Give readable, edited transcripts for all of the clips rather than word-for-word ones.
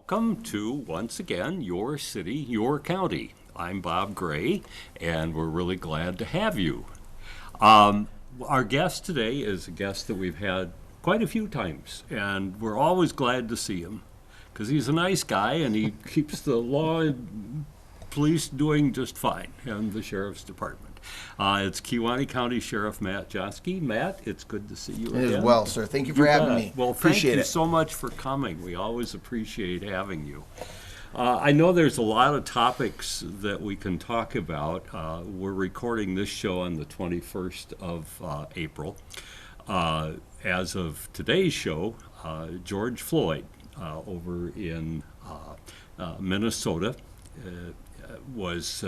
welcome to, once again, Your City, Your County. I'm Bob Gray, and we're really glad to have you. Our guest today is a guest that we've had quite a few times, and we're always glad to see him because he's a nice guy and he keeps the law and police doing just fine, and the sheriff's department. It's Kewaunee County Sheriff Matt Joski. Matt, it's good to see you again. It is well, sir. Thank you for having me. Well, appreciate thank you it. so much for coming. We always appreciate having you. I know there's a lot of topics that we can talk about. We're recording this show on the 21st of April. As of today's show, George Floyd over in Minnesota was,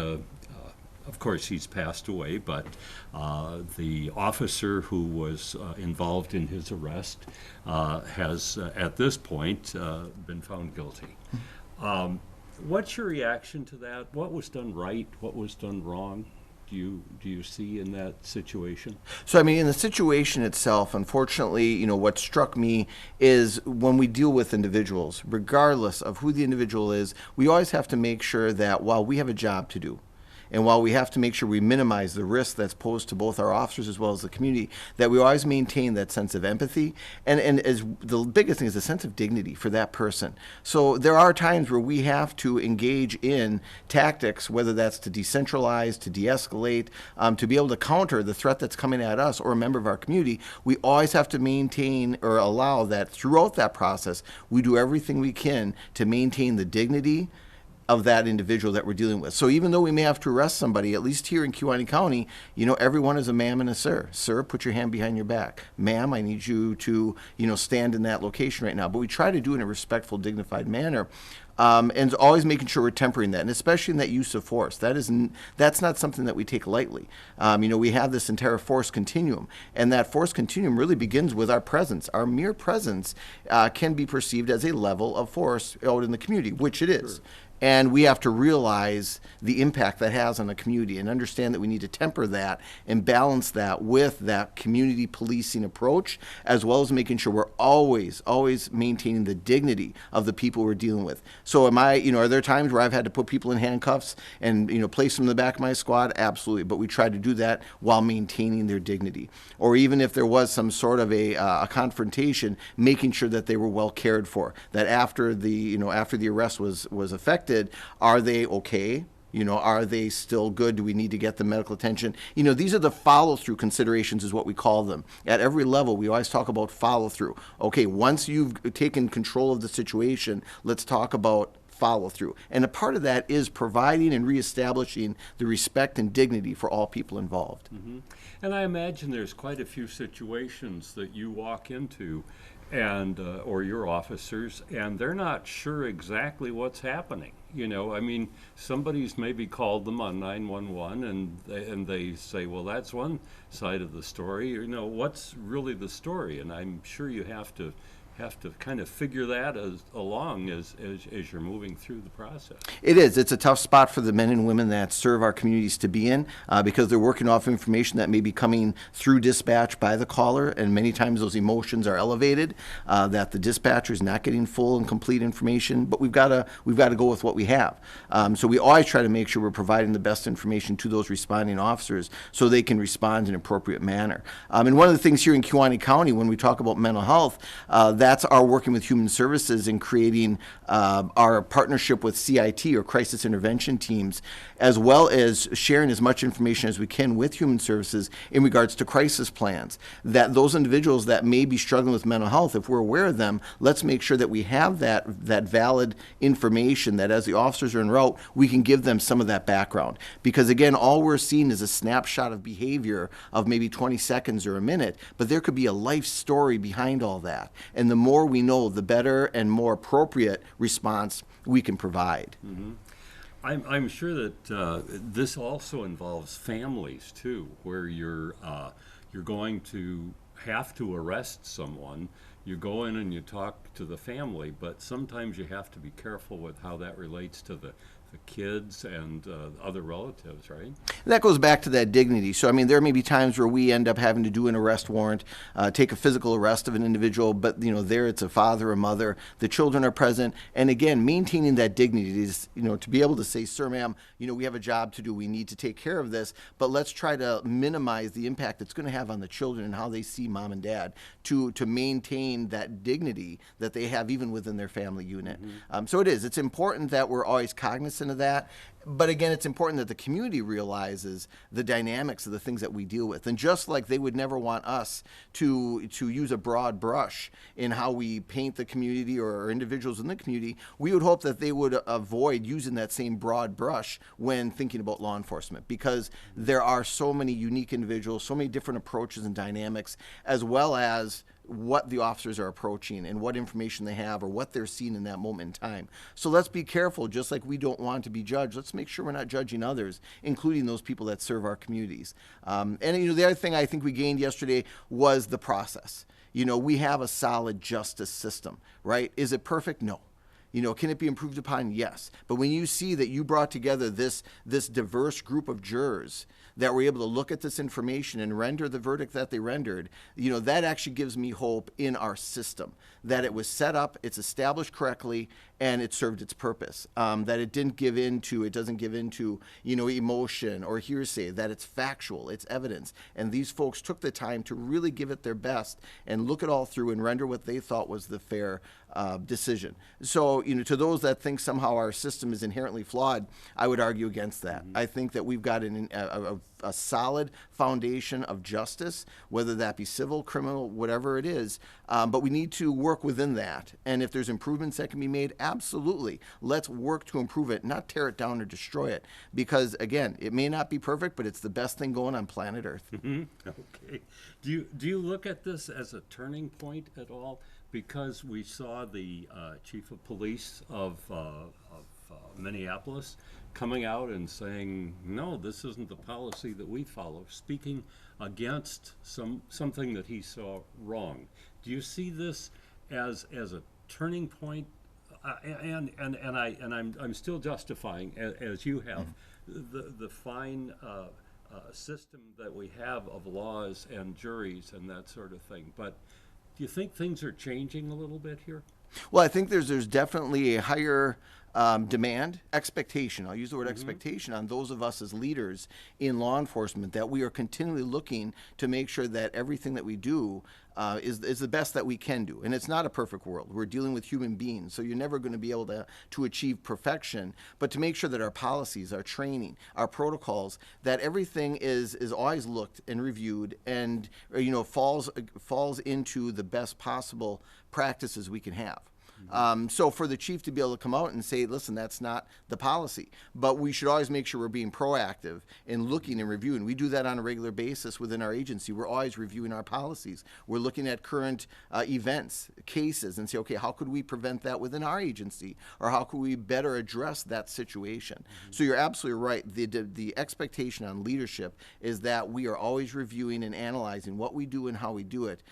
of course, he's passed away, but the officer who was involved in his arrest has, at this point, been found guilty. What's your reaction to that? What was done right? What was done wrong? Do you see in that situation? So, I mean, in the situation itself, unfortunately, what struck me is when we deal with individuals, regardless of who the individual is, we always have to make sure that while we have a job to do, and while we have to make sure we minimize the risk that's posed to both our officers as well as the community, that we always maintain that sense of empathy. And as the biggest thing is a sense of dignity for that person. So there are times where we have to engage in tactics, whether that's to decentralize, to de-escalate, to be able to counter the threat that's coming at us or a member of our community. We always have to maintain or allow that throughout that process, we do everything we can to maintain the dignity of that individual that we're dealing with. So even though we may have to arrest somebody, at least here in Kewaunee County, everyone is a ma'am and a sir. Sir, put your hand behind your back. Ma'am, I need you to, stand in that location right now. But we try to do it in a respectful, dignified manner. And always making sure we're tempering that, and especially in that use of force. That's not something that we take lightly. We have this entire force continuum, and that force continuum really begins with our presence. Our mere presence can be perceived as a level of force out in the community, which it is. Sure. And we have to realize the impact that has on the community and understand that we need to temper that and balance that with that community policing approach, as well as making sure we're always maintaining the dignity of the people we're dealing with. So are there times where I've had to put people in handcuffs and, place them in the back of my squad? Absolutely. But we try to do that while maintaining their dignity. Or even if there was some sort of a confrontation, making sure that they were well cared for, that after the arrest was effected, are they okay? Are they still good? Do we need to get them medical attention? These are the follow-through considerations is what we call them. At every level, we always talk about follow-through. Okay, once you've taken control of the situation, let's talk about follow-through. And a part of that is providing and reestablishing the respect and dignity for all people involved. Mm-hmm. And I imagine there's quite a few situations that you walk into and or your officers, and they're not sure exactly what's happening. Somebody's maybe called them on 911 and they say, well, that's one side of the story. What's really the story? And I'm sure you have to kind of figure that along as you're moving through the process. It is. It's a tough spot for the men and women that serve our communities to be in because they're working off information that may be coming through dispatch by the caller, and many times those emotions are elevated, that the dispatcher is not getting full and complete information, but we've got to go with what we have. So we always try to make sure we're providing the best information to those responding officers so they can respond in an appropriate manner. And one of the things here in Kewaunee County, when we talk about mental health, that's our working with Human Services in creating our partnership with CIT or Crisis Intervention Teams, as well as sharing as much information as we can with Human Services in regards to crisis plans. That those individuals that may be struggling with mental health, if we're aware of them, let's make sure that we have that valid information, that as the officers are en route, we can give them some of that background. Because again, all we're seeing is a snapshot of behavior of maybe 20 seconds or a minute, but there could be a life story behind all that. And the more we know, the better and more appropriate response we can provide. Mm-hmm. I'm sure that this also involves families too, where you're going to have to arrest someone. You go in and you talk to the family, but sometimes you have to be careful with how that relates to the kids and other relatives, right? That goes back to that dignity. So, I mean, there may be times where we end up having to do an arrest warrant, take a physical arrest of an individual, but, there it's a father, a mother, the children are present. And again, maintaining that dignity is, to be able to say, sir, ma'am, we have a job to do. We need to take care of this, but let's try to minimize the impact it's going to have on the children and how they see mom and dad to maintain that dignity that they have even within their family unit. So it's important that we're always cognizant of that. But again, it's important that the community realizes the dynamics of the things that we deal with. And just like they would never want us to use a broad brush in how we paint the community or individuals in the community, we would hope that they would avoid using that same broad brush when thinking about law enforcement, because there are so many unique individuals, so many different approaches and dynamics, as well as what the officers are approaching and what information they have or what they're seeing in that moment in time. So let's be careful. Just like we don't want to be judged, let's make sure we're not judging others, including those people that serve our communities. And the other thing I think we gained yesterday was the process. We have a solid justice system, right? Is it perfect? No. Can it be improved upon? Yes. But when you see that you brought together this diverse group of jurors that were able to look at this information and render the verdict that they rendered, that actually gives me hope in our system, that it was set up, it's established correctly, and it served its purpose. That it doesn't give into, emotion or hearsay, that it's factual, it's evidence. And these folks took the time to really give it their best and look it all through and render what they thought was the fair decision. So, to those that think somehow our system is inherently flawed, I would argue against that. I think that we've got a solid foundation of justice, whether that be civil, criminal, whatever it is, but we need to work within that. And if there's improvements that can be made, absolutely. Let's work to improve it, not tear it down or destroy it. Because, again, it may not be perfect, but it's the best thing going on planet Earth. Okay. Do you look at this as a turning point at all? Because we saw the chief of police of Minneapolis coming out and saying, no, this isn't the policy that we follow, speaking against something that he saw wrong. Do you see this as a turning point? I'm still justifying, as you have, the fine system that we have of laws and juries and that sort of thing. But do you think things are changing a little bit here? Well, I think there's definitely a higher demand, expectation. I'll use the word expectation on those of us as leaders in law enforcement, that we are continually looking to make sure that everything that we do is the best that we can do. And it's not a perfect world. We're dealing with human beings, so you're never going to be able to achieve perfection, but to make sure that our policies, our training, our protocols, that everything is always looked and reviewed and falls into the best possible practices we can have. So for the chief to be able to come out and say, listen, that's not the policy, but we should always make sure we're being proactive in looking and reviewing. We do that on a regular basis within our agency. We're always reviewing our policies. We're looking at current events, cases, and say, okay, how could we prevent that within our agency, or how could we better address that situation? So you're absolutely right. The expectation on leadership is that we are always reviewing and analyzing what we do and how we do it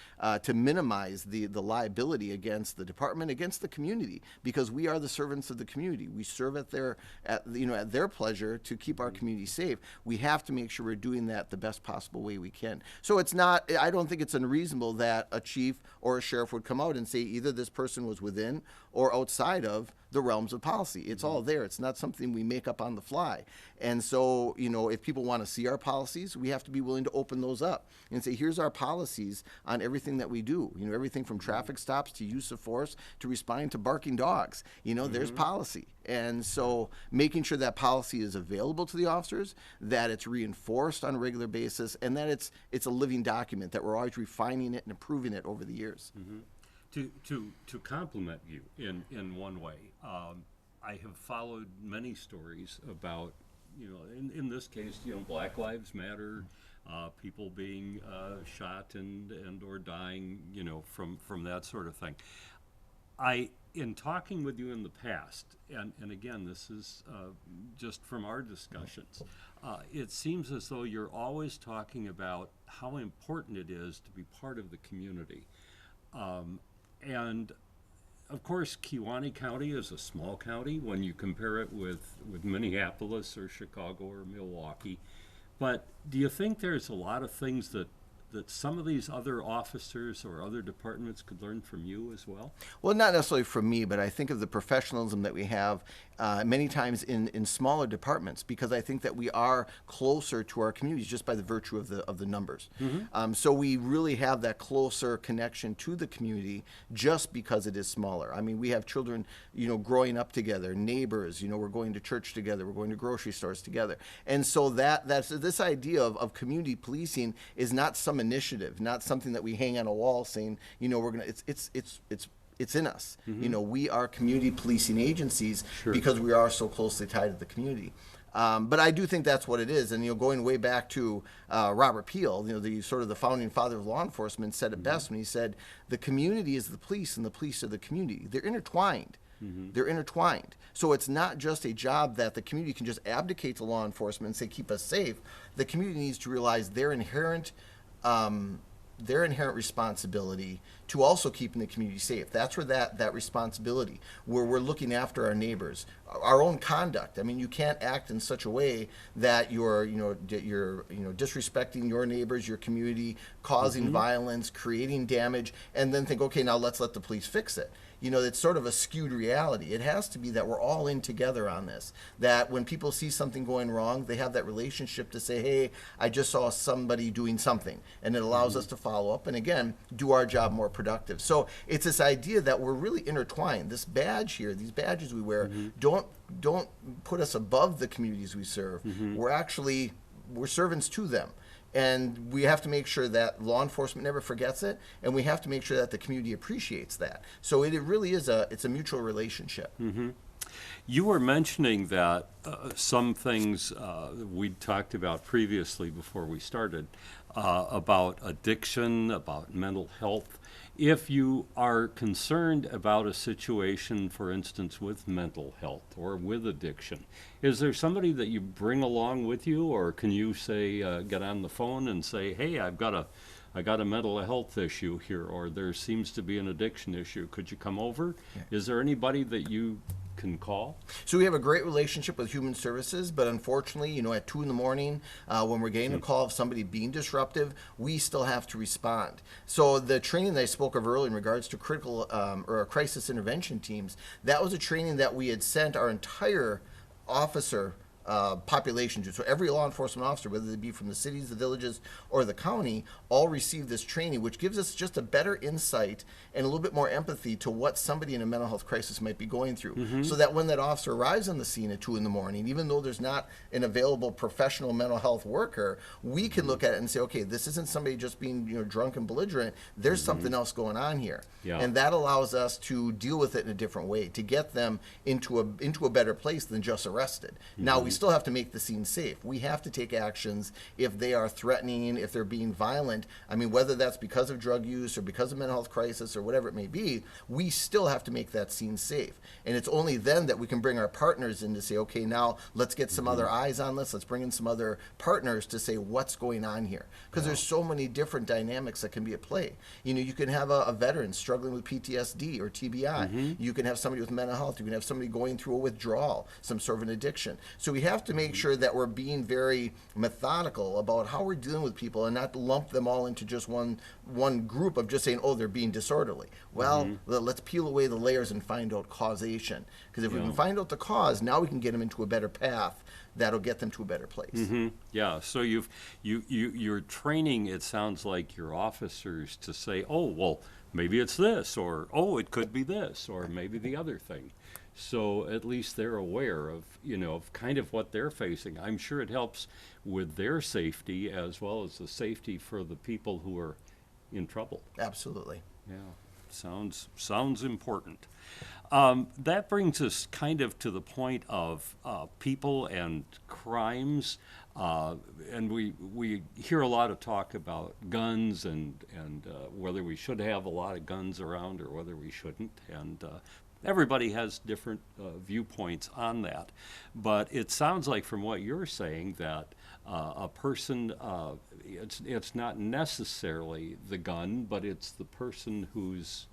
to minimize the liability against the department, against the community, because we are the servants of the community. We serve at their pleasure to keep our community safe. We have to make sure we're doing that the best possible way we can. So I don't think it's unreasonable that a chief or a sheriff would come out and say either this person was within or outside of the realms of policy. It's all there. It's not something we make up on the fly. And so, if people want to see our policies, we have to be willing to open those up and say, here's our policies on everything that we do. Everything from traffic stops to use of force to responding to barking dogs. There's policy. And so making sure that policy is available to the officers, that it's reinforced on a regular basis, and that it's a living document, that we're always refining it and improving it over the years. To compliment you in one way, I have followed many stories about, in this case, Black Lives Matter, people being shot and or dying, from that sort of thing. In talking with you in the past, and again, this is just from our discussions, it seems as though you're always talking about how important it is to be part of the community. And of course, Kewaunee County is a small county when you compare it with Minneapolis or Chicago or Milwaukee. But do you think there's a lot of things that some of these other officers or other departments could learn from you as well? Well, not necessarily from me, but I think of the professionalism that we have many times in smaller departments, because I think that we are closer to our communities just by the virtue of the numbers. So we really have that closer connection to the community just because it is smaller. I mean, we have children, growing up together, neighbors. We're going to church together, we're going to grocery stores together, and so that's this idea of community policing is not some initiative, not something that we hang on a wall saying, we're gonna. It's in us. We are community policing agencies because we are so closely tied to the community. But I do think that's what it is. And going way back to Robert Peel, the sort of the founding father of law enforcement, said it best when he said, "The community is the police, and the police are the community. They're intertwined." They're intertwined. So it's not just a job that the community can just abdicate to law enforcement and say, keep us safe. The community needs to realize their inherent responsibility to also keeping the community safe. That's where that responsibility, where we're looking after our neighbors, our own conduct. I mean, you can't act in such a way that you're disrespecting your neighbors, your community, causing violence, creating damage, and then think, okay, now let's let the police fix it. It's sort of a skewed reality. It has to be that we're all in together on this, that when people see something going wrong, they have that relationship to say, hey, I just saw somebody doing something, and it allows us to follow up and, again, do our job more productive. So it's this idea that we're really intertwined. This badge here, these badges we wear, don't put us above the communities we serve. We're servants to them. And we have to make sure that law enforcement never forgets it, and we have to make sure that the community appreciates that. So it really is it's a mutual relationship. You were mentioning that some things we talked about previously before we started about addiction, about mental health. If you are concerned about a situation, for instance, with mental health or with addiction, is there somebody that you bring along with you, or can you say get on the phone and say, hey, I got a mental health issue here, or there seems to be an addiction issue. Could you come over? Yeah. Is there anybody that you can call? So we have a great relationship with Human Services, but unfortunately, at 2 in the morning, when we're getting a call of somebody being disruptive, we still have to respond. So the training that I spoke of earlier in regards to critical or crisis intervention teams, that was a training that we had sent our entire officer population to. So every law enforcement officer, whether they be from the cities, the villages, or the county, all receive this training, which gives us just a better insight and a little bit more empathy to what somebody in a mental health crisis might be going through. So that when that officer arrives on the scene at 2 in the morning, even though there's not an available professional mental health worker, we can look at it and say, okay, this isn't somebody just being drunk and belligerent. There's something else going on here. Yeah. And that allows us to deal with it in a different way, to get them into a better place than just arrested. Now, we still have to make the scene safe. We have to take actions if they are threatening, if they're being violent. I mean, whether that's because of drug use or because of mental health crisis or whatever it may be, we still have to make that scene safe. And it's only then that we can bring our partners in to say, okay, now let's get some other eyes on this. Let's bring in some other partners to say what's going on here. Because there's so many different dynamics that can be at play. You can have a veteran struggling with PTSD or TBI. You can have somebody with mental health. You can have somebody going through a withdrawal, some sort of an addiction. So we have to make sure that we're being very methodical about how we're dealing with people and not lump them all into just one group of just saying, oh, they're being disorderly. Well, let's peel away the layers and find out causation. Because if we can find out the cause, now we can get them into a better path that'll get them to a better place. Yeah, so you're training, it sounds like, your officers to say, oh, well, maybe it's this, or oh, it could be this, or maybe the other thing. So at least they're aware of, of kind of what they're facing. I'm sure it helps with their safety as well as the safety for the people who are in trouble. Absolutely. Yeah, sounds important. That brings us kind of to the point of people and crimes, and we hear a lot of talk about guns and whether we should have a lot of guns around or whether we shouldn't, and everybody has different viewpoints on that. But it sounds like from what you're saying that a person, it's not necessarily the gun, but it's the person who's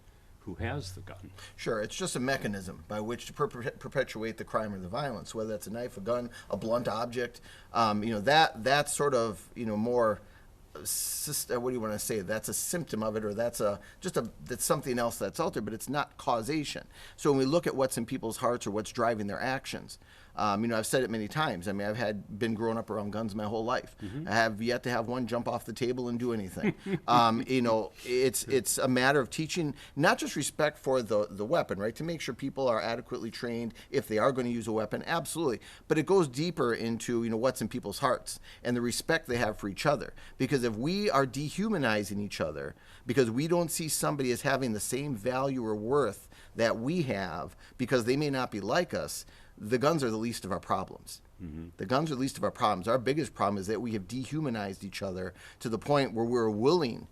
who has the gun. Sure, it's just a mechanism by which to perpetuate the crime or the violence, whether it's a knife, a gun, a blunt object. That's sort of more. What do you want to say? That's a symptom of it, or that's something else that's out there, but it's not causation. So when we look at what's in people's hearts or what's driving their actions, I've said it many times. I mean, been growing up around guns my whole life. I have yet to have one jump off the table and do anything. It's a matter of teaching not just respect for the weapon, right? To make sure people are adequately trained if they are going to use a weapon, absolutely. But it goes deeper into what's in people's hearts and the respect they have for each other. Because if we are dehumanizing each other because we don't see somebody as having the same value or worth that we have because they may not be like us, the guns are the least of our problems. The guns are the least of our problems. Our biggest problem is that we have dehumanized each other to the point where we're willing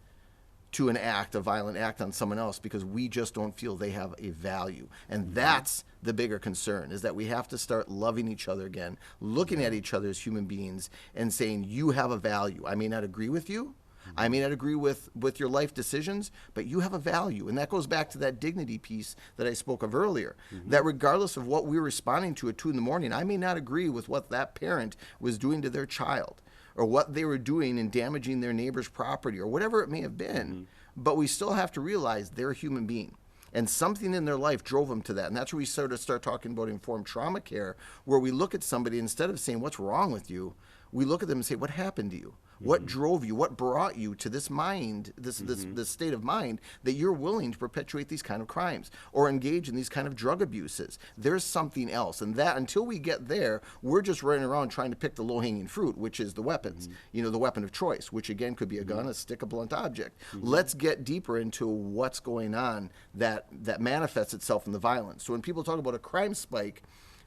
to enact a violent act on someone else because we just don't feel they have a value. And that's the bigger concern, is that we have to start loving each other again, looking at each other as human beings and saying, you have a value. I may not agree with you. I may not agree with your life decisions, but you have a value. And that goes back to that dignity piece that I spoke of earlier, that regardless of what we're responding to at 2 a.m, I may not agree with what that parent was doing to their child or what they were doing in damaging their neighbor's property or whatever it may have been, but we still have to realize they're a human being. And something in their life drove them to that. And that's where we sort of start talking about informed trauma care, where we look at somebody, instead of saying, what's wrong with you, we look at them and say, what happened to you? What drove you? What brought you to this mind, this state of mind that you're willing to perpetuate these kind of crimes or engage in these kind of drug abuses? There's something else. And that, until we get there, we're just running around trying to pick the low-hanging fruit, which is the weapons, the weapon of choice, which again could be a gun, a stick, a blunt object. Let's get deeper into what's going on that manifests itself in the violence. So when people talk about a crime spike,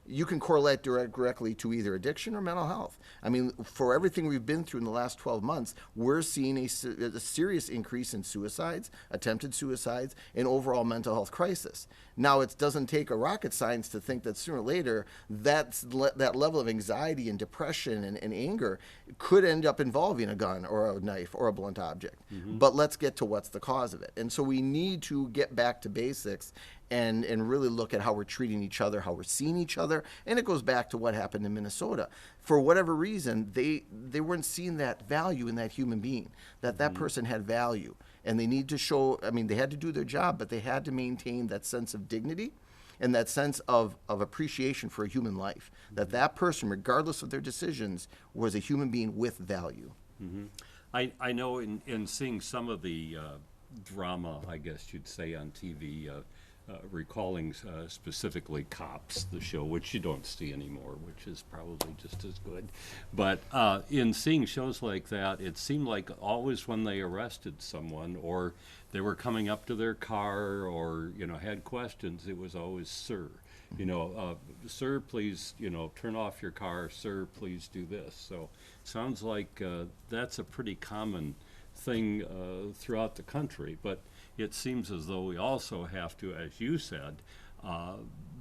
you can correlate directly to either addiction or mental health. I mean, for everything we've been through in the last 12 months, we're seeing a serious increase in suicides, attempted suicides, and overall mental health crisis. Now, it doesn't take a rocket science to think that sooner or later that level of anxiety and depression and anger could end up involving a gun or a knife or a blunt object. But let's get to what's the cause of it. And so we need to get back to basics and really look at how we're treating each other, how we're seeing each other. And it goes back to what happened in Minnesota. For whatever reason, they weren't seeing that value in that human being, that person had value. And they need to show, they had to do their job, but they had to maintain that sense of dignity and that sense of appreciation for a human life, that person, regardless of their decisions, was a human being with value. I know in seeing some of the drama, I guess you'd say, on TV, recalling specifically Cops, the show, which you don't see anymore, which is probably just as good. But in seeing shows like that, it seemed like always when they arrested someone or they were coming up to their car or, had questions, it was always, sir. Sir, please, turn off your car. Sir, please do this. So sounds like that's a pretty common thing throughout the country. But it seems as though we also have to, as you said,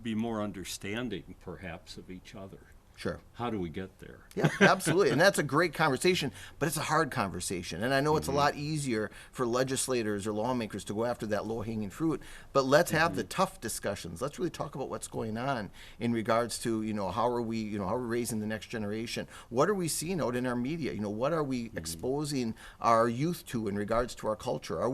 be more understanding, perhaps, of each other. Sure. How do we get there? Yeah, absolutely. And that's a great conversation, but it's a hard conversation. And I know it's a lot easier for legislators or lawmakers to go after that low-hanging fruit, but let's have the tough discussions. Let's really talk about what's going on in regards to, how are we raising the next generation? What are we seeing out in our media? What are we exposing our youth to in regards to our culture? Are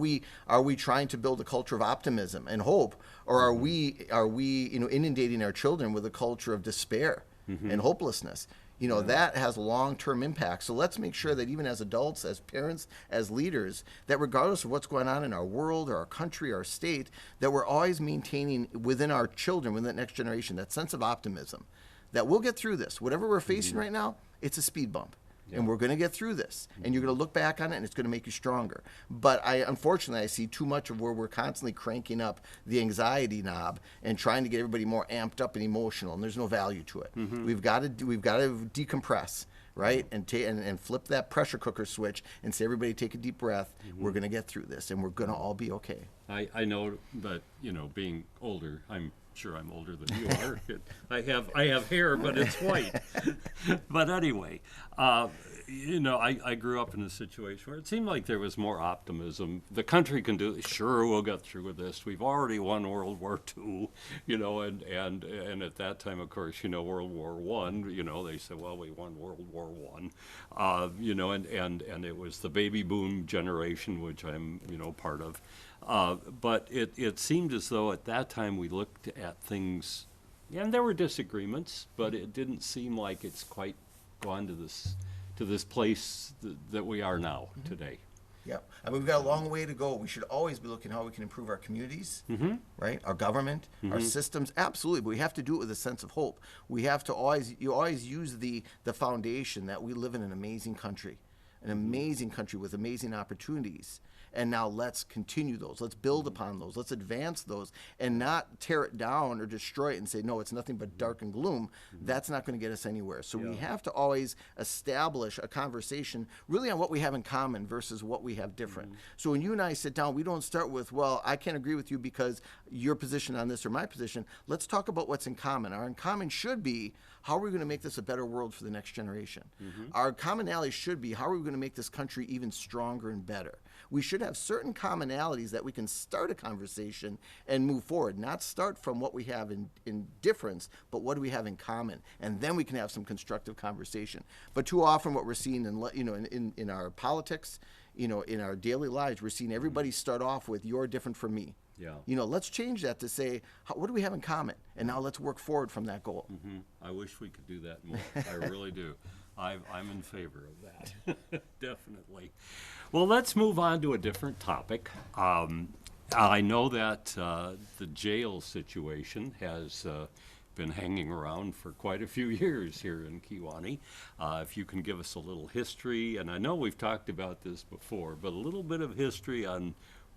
we trying to build a culture of optimism and hope, or are we inundating our children with a culture of despair and hopelessness? That has long-term impact. So let's make sure that even as adults, as parents, as leaders, that regardless of what's going on in our world or our country, our state, that we're always maintaining within our children, within that next generation, that sense of optimism, that we'll get through this. Whatever we're facing right now, it's a speed bump. And we're going to get through this. And you're going to look back on it, and it's going to make you stronger. But unfortunately, I see too much of where we're constantly cranking up the anxiety knob and trying to get everybody more amped up and emotional, and there's no value to it. We've got to decompress, right? And flip that pressure cooker switch and say, everybody take a deep breath. We're going to get through this, and we're going to all be okay. I know that, being older, I'm sure I'm older than you are. I have hair, but it's white. But anyway, I grew up in a situation where it seemed like there was more optimism. The country can do, sure, we'll get through with this. We've already won World War II, and at that time, of course, World War One, they said, well, we won World War One, and it was the baby boom generation, which I'm, part of. But it seemed as though at that time we looked at things, and there were disagreements, but it didn't seem like it's quite gone to this place that we are now today. Yeah, I mean, we've got a long way to go. We should always be looking how we can improve our communities, right? Our government, our systems, absolutely. But we have to do it with a sense of hope. We have to always use the foundation that we live in an amazing country with amazing opportunities. And now let's continue those. Let's build upon those. Let's advance those and not tear it down or destroy it and say, no, it's nothing but dark and gloom. That's not going to get us anywhere. So we have to always establish a conversation really on what we have in common versus what we have different. So when you and I sit down, we don't start with, well, I can't agree with you because your position on this or my position. Let's talk about what's in common. Our in common should be, how are we going to make this a better world for the next generation? Our commonality should be, how are we going to make this country even stronger and better? We should have certain commonalities that we can start a conversation and move forward, not start from what we have in difference, but what do we have in common? And then we can have some constructive conversation. But too often what we're seeing in our politics, in our daily lives, we're seeing everybody start off with, you're different from me. Yeah. Let's change that to say, what do we have in common? And now let's work forward from that goal. I wish we could do that more. I really do. I'm in favor of that. Definitely. Well, let's move on to a different topic. I know that the jail situation has been hanging around for quite a few years here in Kewaunee. If you can give us a little history, and I know we've talked about this before, but a little bit of history on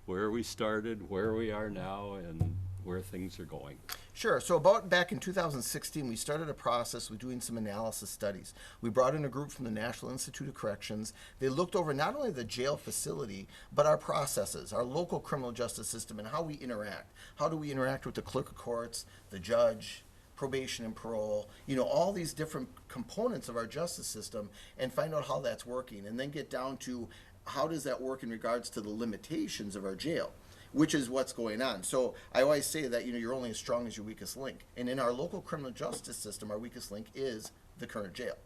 where we started, where we are now, and where things are going. Sure. So about back in 2016, we started a process with doing some analysis studies. We brought in a group from the National Institute of Corrections. They looked over not only the jail facility, but our processes, our local criminal justice system, and how we interact. How do we interact with the clerk of courts, the judge, probation and parole, all these different components of our justice system, and find out how that's working, and then get down to how does that work in regards to the limitations of our jail, which is what's going on. So I always say that you're only as strong as your weakest link. And in our local criminal justice system, our weakest link is the current jail.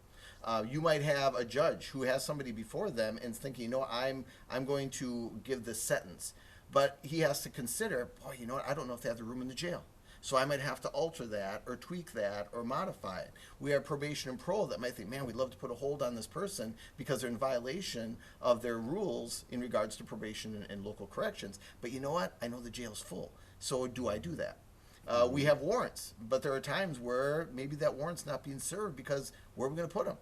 You might have a judge who has somebody before them and thinking, I'm going to give this sentence. But he has to consider, I don't know if they have the room in the jail. So I might have to alter that or tweak that or modify it. We have probation and parole that might think, man, we'd love to put a hold on this person because they're in violation of their rules in regards to probation and local corrections. But you know what? I know the jail's full. So do I do that? We have warrants, but there are times where maybe that warrant's not being served because where are we going to put them?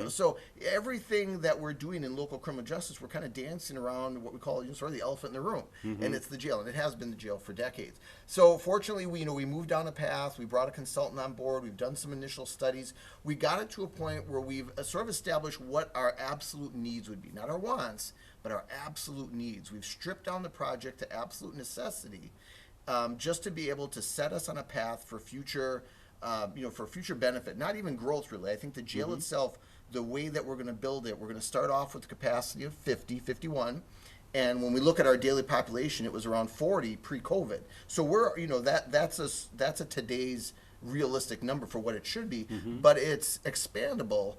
So everything that we're doing in local criminal justice, we're kind of dancing around what we call sort of the elephant in the room, and it's the jail, and it has been the jail for decades. So fortunately, we moved down a path. We brought a consultant on board. We've done some initial studies. We got it to a point where we've sort of established what our absolute needs would be, not our wants, but our absolute needs. We've stripped down the project to absolute necessity, just to be able to set us on a path for future. For future benefit, not even growth really. I think the jail itself, the way that we're going to build it, we're going to start off with a capacity of 51. And when we look at our daily population, it was around 40 pre-COVID. So we're, that's a today's realistic number for what it should be, but it's expandable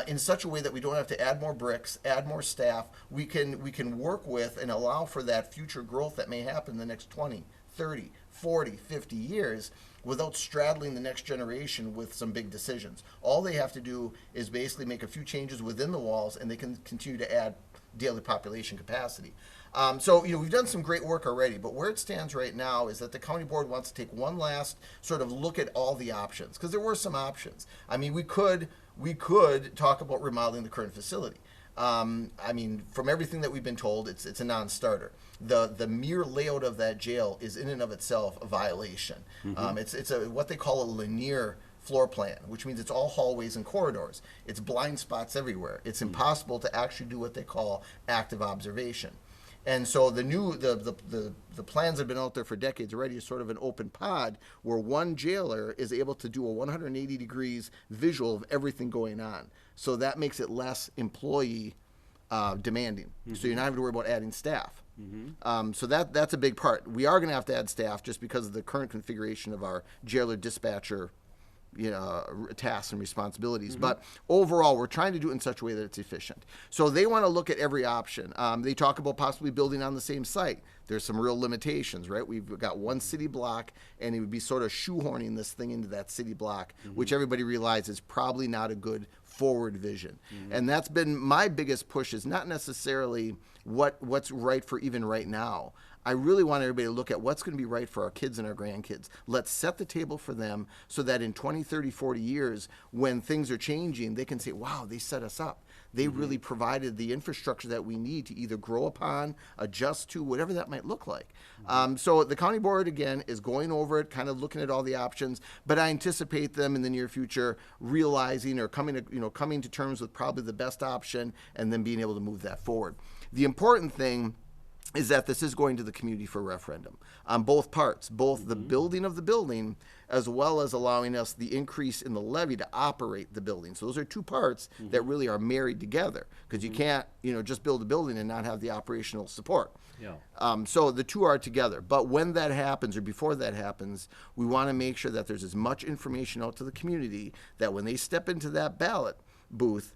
in such a way that we don't have to add more bricks, add more staff. We can work with and allow for that future growth that may happen in the next 20, 30, 40, 50 years without straddling the next generation with some big decisions. All they have to do is basically make a few changes within the walls, and they can continue to add daily population capacity. So we've done some great work already, but where it stands right now is that the county board wants to take one last sort of look at all the options, because there were some options. I mean, we could talk about remodeling the current facility. From everything that we've been told, it's a non-starter. The mere layout of that jail is in and of itself a violation. It's what they call a linear floor plan, which means it's all hallways and corridors. It's blind spots everywhere. It's impossible to actually do what they call active observation. And so the plans have been out there for decades already. Is sort of an open pod where one jailer is able to do a 180 degrees visual of everything going on. So that makes it less employee demanding. So you're not having to worry about adding staff. So that's a big part. We are going to have to add staff just because of the current configuration of our jailer dispatcher tasks and responsibilities. But overall, we're trying to do it in such a way that it's efficient. So they want to look at every option. They talk about possibly building on the same site. There's some real limitations, right? We've got one city block, and it would be sort of shoehorning this thing into that city block, which everybody realizes is probably not a good forward vision. And that's been my biggest push, is not necessarily what's right for even right now. I really want everybody to look at what's going to be right for our kids and our grandkids. Let's set the table for them so that in 20, 30, 40 years, when things are changing, they can say, wow, they set us up. They really provided the infrastructure that we need to either grow upon, adjust to, whatever that might look like. So the county board, again, is going over it, kind of looking at all the options, but I anticipate them in the near future realizing or coming to terms with probably the best option and then being able to move that forward. The important thing is that this is going to the community for referendum on both parts, both the building of the building as well as allowing us the increase in the levy to operate the building. So those are two parts that really are married together, because you can't just build a building and not have the operational support. So the two are together. But when that happens or before that happens, we want to make sure that there's as much information out to the community that when they step into that ballot booth,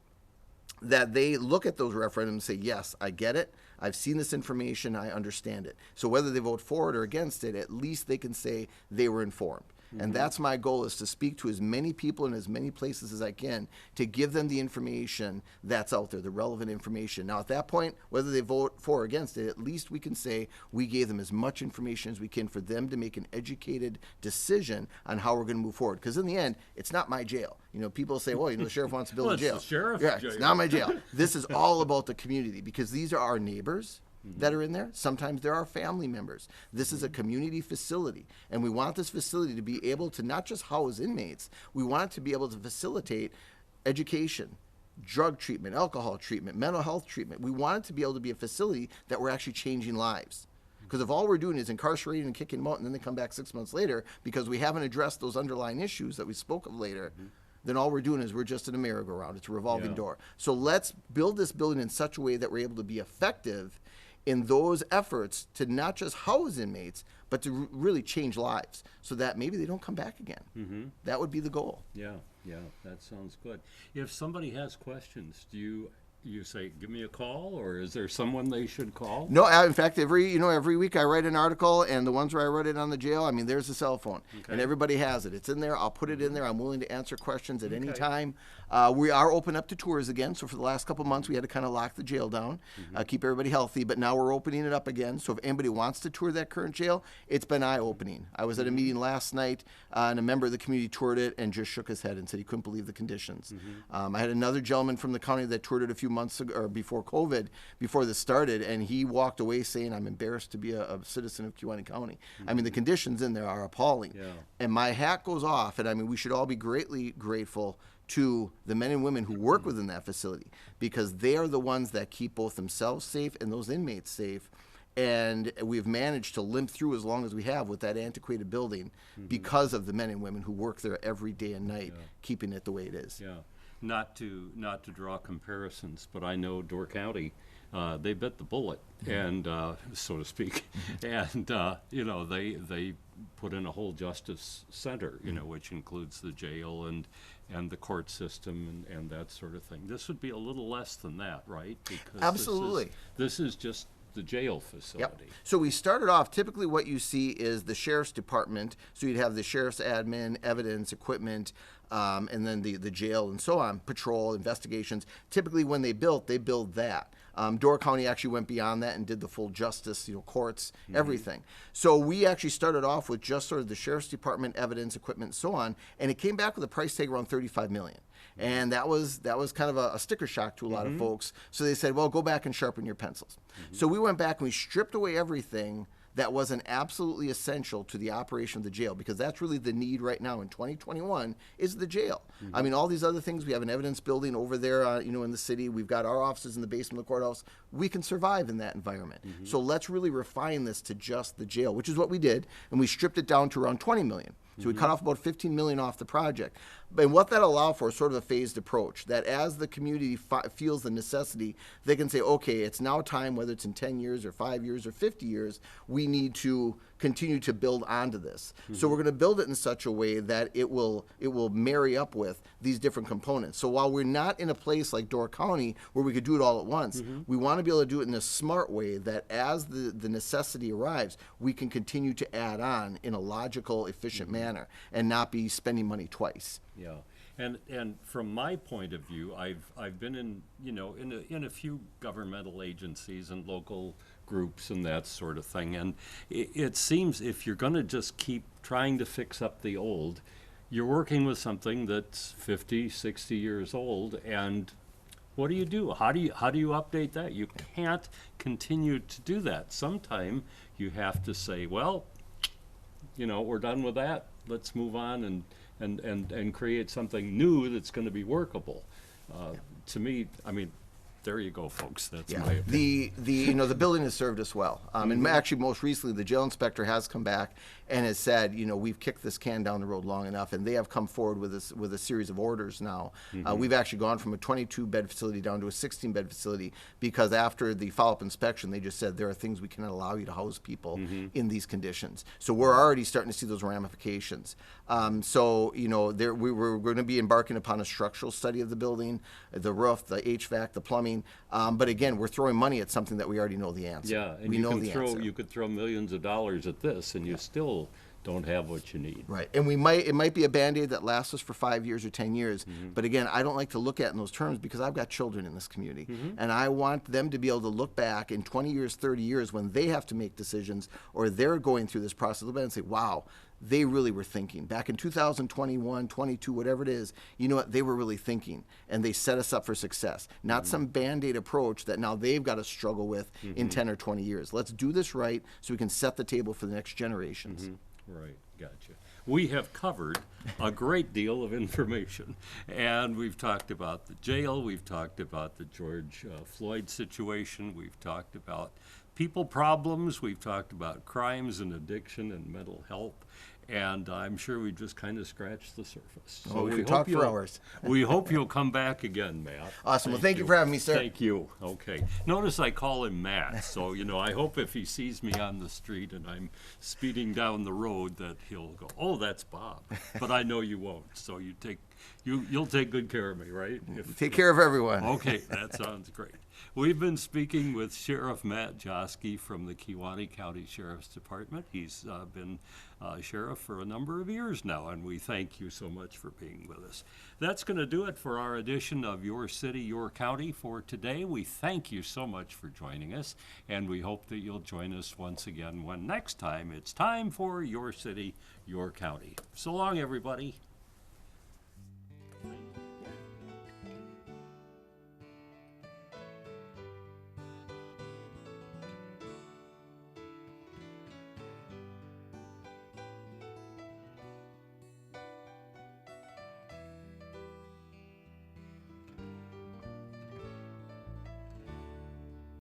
that they look at those referendums and say, yes, I get it. I've seen this information. I understand it. So whether they vote for it or against it, at least they can say they were informed. And that's my goal, is to speak to as many people in as many places as I can to give them the information that's out there, the relevant information. Now, at that point, whether they vote for or against it, at least we can say we gave them as much information as we can for them to make an educated decision on how we're going to move forward. Because in the end, it's not my jail. People say, well, the sheriff wants to build a jail. It's the sheriff's jail. It's not my jail. This is all about the community, because these are our neighbors that are in there. Sometimes there are family members. This is a community facility, and we want this facility to be able to not just house inmates, we want it to be able to facilitate education, drug treatment, alcohol treatment, mental health treatment. We want it to be able to be a facility that we're actually changing lives. Because if all we're doing is incarcerating and kicking them out, and then they come back 6 months later because we haven't addressed those underlying issues that we spoke of later, then all we're doing is we're just in a merry-go-round. It's a revolving door. So let's build this building in such a way that we're able to be effective in those efforts to not just house inmates, but to really change lives so that maybe they don't come back again. That would be the goal. Yeah, that sounds good. If somebody has questions, do you say, give me a call, or is there someone they should call? No, in fact, every week I write an article, and the ones where I write it on the jail, there's a cell phone, and everybody has it. It's in there. I'll put it in there. I'm willing to answer questions at any time. We are open up to tours again. So for the last couple months, we had to kind of lock the jail down, keep everybody healthy. But now we're opening it up again. So if anybody wants to tour that current jail, it's been eye-opening. I was at a meeting last night, and a member of the community toured it and just shook his head and said he couldn't believe the conditions. I had another gentleman from the county that toured it a few months ago, or before COVID, before this started, and he walked away saying, I'm embarrassed to be a citizen of Kewaunee County. The conditions in there are appalling. And my hat goes off, and we should all be greatly grateful to the men and women who work within that facility, because they are the ones that keep both themselves safe and those inmates safe. And we've managed to limp through as long as we have with that antiquated building because of the men and women who work there every day and night, keeping it the way it is. Not to draw comparisons, but I know Door County, they bit the bullet, and so to speak, and they put in a whole justice center, which includes the jail and the court system and that sort of thing. This would be a little less than that, right? Because absolutely, this is just the jail facility. So we started off, typically what you see is the sheriff's department. So you'd have the sheriff's admin, evidence, equipment, and then the jail and so on, patrol, investigations. Typically when they build that. Door County actually went beyond that and did the full justice, courts, everything. So we actually started off with just sort of the sheriff's department, evidence, equipment, and so on, and it came back with a price tag around $35 million. And that was kind of a sticker shock to a lot of folks. So they said, well, go back and sharpen your pencils. So we went back and we stripped away everything that wasn't absolutely essential to the operation of the jail, because that's really the need right now in 2021 is the jail. I mean, all these other things, we have an evidence building over there, in the city. We've got our offices in the basement of the courthouse. We can survive in that environment. So let's really refine this to just the jail, which is what we did, and we stripped it down to around 20 million. So we cut off about 15 million off the project. And what that allowed for is sort of a phased approach, that as the community feels the necessity, they can say, okay, it's now time, whether it's in 10 years or 5 years or 50 years, we need to continue to build onto this. So we're going to build it in such a way that it will marry up with these different components. So while we're not in a place like Door County where we could do it all at once, we want to be able to do it in a smart way that as the necessity arrives, we can continue to add on in a logical, efficient manner and not be spending money twice. Yeah, and from my point of view, I've been in in a few governmental agencies and local groups and that sort of thing, and it seems if you're going to just keep trying to fix up the old, you're working with something that's 50, 60 years old, and what do? How do you update that? You can't continue to do that. Sometime you have to say, well, we're done with that. Let's move on and create something new that's going to be workable. To me, I mean, there you go, folks. That's my opinion. The building has served us well. And actually, most recently, the jail inspector has come back and has said, we've kicked this can down the road long enough, and they have come forward with a series of orders now. We've actually gone from a 22-bed facility down to a 16-bed facility because after the follow-up inspection, they just said there are things we cannot allow you to house people in these conditions. So we're already starting to see those ramifications. We were going to be embarking upon a structural study of the building, the roof, the HVAC, the plumbing. But again, we're throwing money at something that we already know the answer. Yeah, and you could throw millions of dollars at this, and you still don't have what you need. Right, and it might be a Band-Aid that lasts us for 5 years or 10 years. But again, I don't like to look at it in those terms because I've got children in this community, and I want them to be able to look back in 20 years, 30 years when they have to make decisions or they're going through this process and say, wow, they really were thinking. Back in 2021, 22, whatever it is, you know what? They were really thinking, and they set us up for success. Not some Band-Aid approach that now they've got to struggle with in 10 or 20 years. Let's do this right so we can set the table for the next generations. Right, gotcha. We have covered a great deal of information, and we've talked about the jail, we've talked about the George Floyd situation, we've talked about people problems, we've talked about crimes and addiction and mental health, and I'm sure we just kind of scratched the surface. So we could talk for hours. We hope you'll come back again, Matt. Awesome. Well, thank you for having me, sir. Thank you. Okay. Notice I call him Matt, so, I hope if he sees me on the street and I'm speeding down the road that he'll go, oh, that's Bob. But I know you won't, so you'll take good care of me, right? Take care of everyone. Okay, that sounds great. We've been speaking with Sheriff Matt Joski from the Kewaunee County Sheriff's Department. He's been sheriff for a number of years now, and we thank you so much for being with us. That's going to do it for our edition of Your City, Your County for today. We thank you so much for joining us, and we hope that you'll join us once again when next time it's time for Your City, Your County. So long, everybody.